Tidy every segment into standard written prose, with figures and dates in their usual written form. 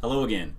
Hello again.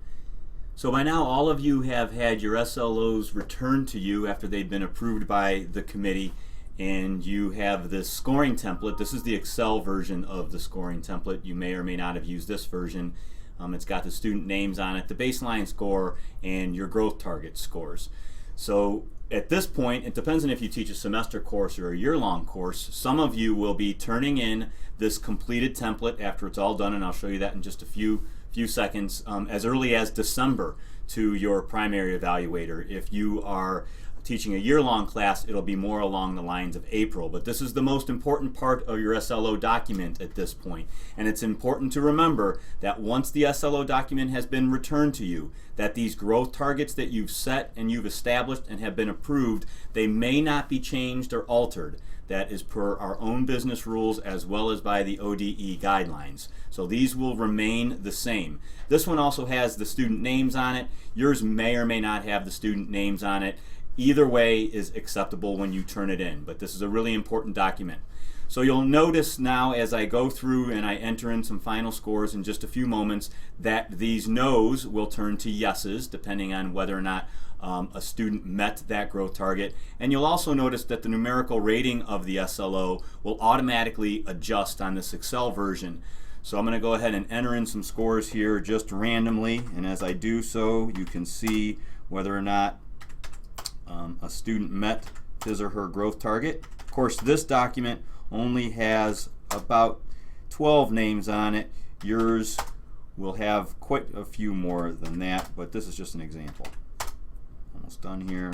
So by now all of you have had your SLOs returned to you after they've been approved by the committee, and you have this scoring template. This is the Excel version of the scoring template. You may or may not have used this version. It's got the student names on it, the baseline score, and your growth target scores. So at this point, it depends on if you teach a semester course or a year-long course. Some of you will be turning in this completed template after it's all done, and I'll show you that in just a few seconds, as early as December to your primary evaluator. If you are teaching a year-long class, it'll be more along the lines of April. But this is the most important part of your SLO document at this point. And it's important to remember that once the SLO document has been returned to you, that these growth targets that you've set and you've established and have been approved, they may not be changed or altered. That is per our own business rules as well as by the ODE guidelines. So these will remain the same. This one also has the student names on it. Yours may or may not have the student names on it. Either way is acceptable when you turn it in, but this is a really important document. So you'll notice now as I go through and I enter in some final scores in just a few moments that these no's will turn to yeses depending on whether or not a student met that growth target. And you'll also notice that the numerical rating of the SLO will automatically adjust on this Excel version. So I'm going to go ahead and enter in some scores here just randomly, and as I do so you can see whether or not a student met his or her growth target. Of course, this document only has about 12 names on it. Yours will have quite a few more than that, but this is just an example. Almost done here.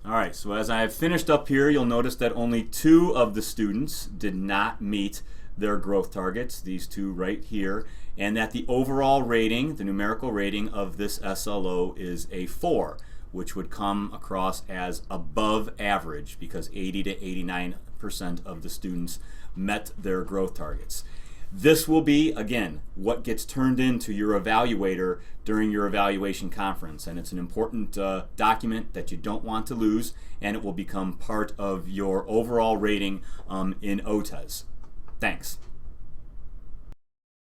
Alright, so as I've finished up here, you'll notice that only 2 of the students did not meet their growth targets, these 2 right here, and that the overall rating, the numerical rating of this SLO is a 4, which would come across as above average because 80 to 89% of the students met their growth targets. This will be, again, what gets turned into your evaluator during your evaluation conference, and it's an important document that you don't want to lose, and it will become part of your overall rating in OTES. Thanks.